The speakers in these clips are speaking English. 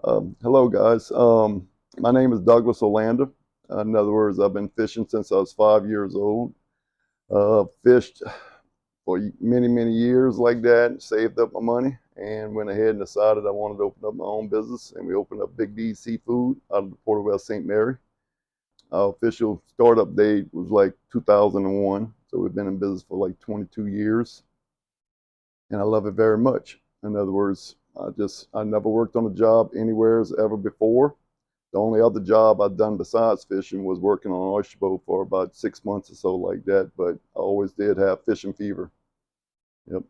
Hello, guys. My name is Douglas Olander. In other words, I've been fishing since I was 5 years old. Fished for many, many years like that, saved up my money, and went ahead and decided I wanted to open up my own business. And we opened up Big D Seafood out of the Port of West St. Mary. Our official startup date was like 2001. So we've been in business for like 22 years, and I love it very much. In other words, I never worked on a job anywhere ever before. The only other job I'd done besides fishing was working on an oyster boat for about 6 months or so like that, but I always did have fishing fever. Yep.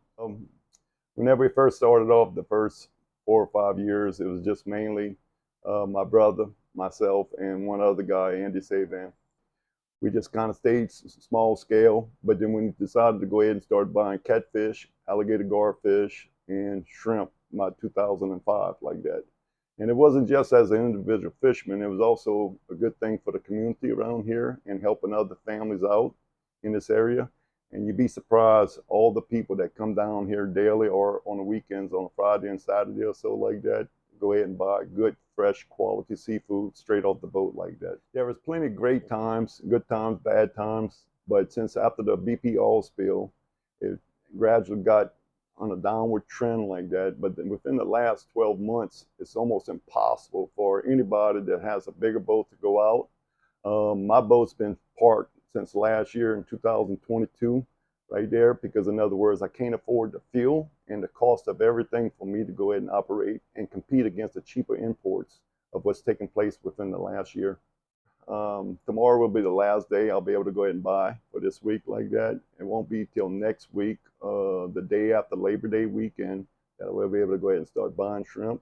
Whenever we first started off, the first 4 or 5 years, it was just mainly my brother, myself, and one other guy, Andy Savan. We just kind of stayed small scale, but then we decided to go ahead and start buying catfish, alligator garfish, and shrimp about 2005, like that. And it wasn't just as an individual fisherman, it was also a good thing for the community around here and helping other families out in this area. And you'd be surprised all the people that come down here daily or on the weekends on a Friday and Saturday or so like that, go ahead and buy good, fresh, quality seafood straight off the boat like that. There was plenty of great times, good times, bad times, but since after the BP oil spill, it gradually got on a downward trend like that. But then within the last 12 months, it's almost impossible for anybody that has a bigger boat to go out. My boat's been parked since last year in 2022, right there, because in other words, I can't afford the fuel and the cost of everything for me to go ahead and operate and compete against the cheaper imports of what's taken place within the last year. Tomorrow will be the last day I'll be able to go ahead and buy for this week like that. It won't be till next week, the day after Labor Day weekend, that I will be able to go ahead and start buying shrimp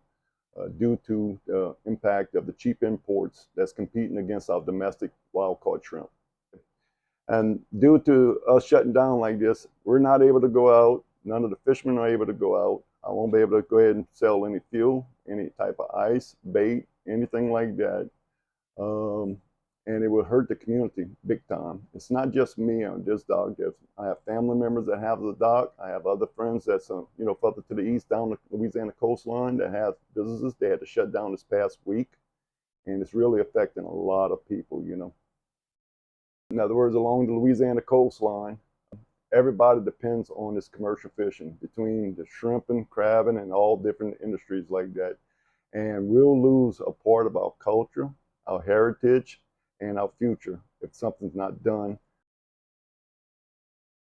due to the impact of the cheap imports that's competing against our domestic wild caught shrimp. And due to us shutting down like this, we're not able to go out. None of the fishermen are able to go out. I won't be able to go ahead and sell any fuel, any type of ice, bait, anything like that. Um, and it will hurt the community big time. It's not just me on this dock. I have family members that have the dock. I have other friends that's further to the east down the Louisiana coastline that have businesses. They had to shut down this past week, and it's really affecting a lot of people. In other words, along the Louisiana coastline, everybody depends on this commercial fishing between the shrimping, crabbing, and all different industries like that. And we'll lose a part of our culture, our heritage, and our future if something's not done.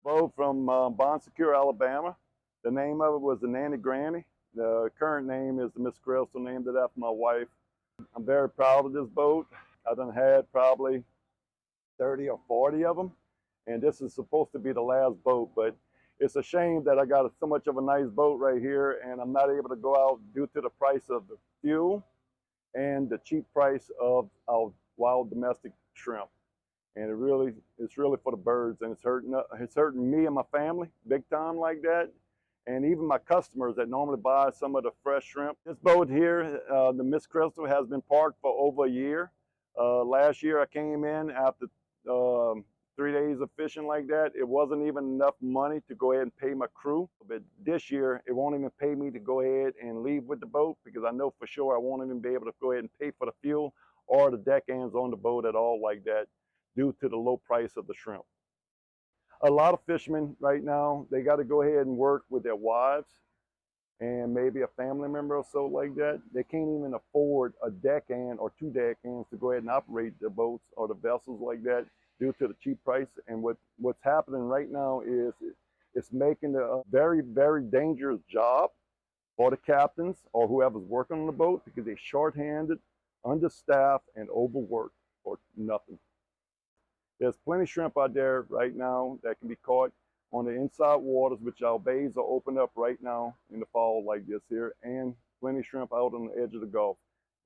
Boat from Bon Secure, Alabama. The name of it was the Nanny Granny. The current name is the Miss Crystal, named it after my wife. I'm very proud of this boat. I done had probably 30 or 40 of them. And this is supposed to be the last boat, but it's a shame that I got so much of a nice boat right here and I'm not able to go out due to the price of the fuel and the cheap price of our wild domestic shrimp. And it's really for the birds, and it's hurting me and my family big time like that. And even my customers that normally buy some of the fresh shrimp. This boat here, the Miss Crystal, has been parked for over a year. Last year I came in after 3 days of fishing like that. It wasn't even enough money to go ahead and pay my crew. But this year, it won't even pay me to go ahead and leave with the boat because I know for sure I won't even be able to go ahead and pay for the fuel or the deckhands on the boat at all like that due to the low price of the shrimp. A lot of fishermen right now, they got to go ahead and work with their wives and maybe a family member or so like that. They can't even afford a deckhand or two deckhands to go ahead and operate the boats or the vessels like that due to the cheap price. And what's happening right now is it's making a very, very dangerous job for the captains or whoever's working on the boat because they're short-handed, understaffed, and overworked for nothing. There's plenty of shrimp out there right now that can be caught on the inside waters, which our bays are open up right now in the fall like this here, and plenty of shrimp out on the edge of the Gulf.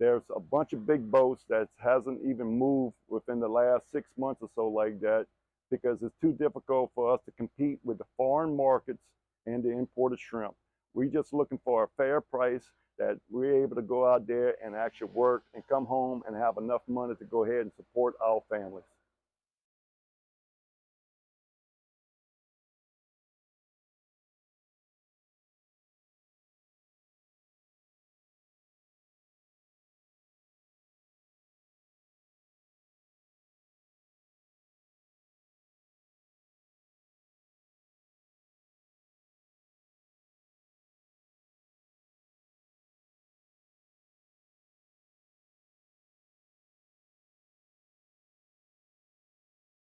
There's a bunch of big boats that hasn't even moved within the last 6 months or so like that because it's too difficult for us to compete with the foreign markets and the imported shrimp. We're just looking for a fair price that we're able to go out there and actually work and come home and have enough money to go ahead and support our families.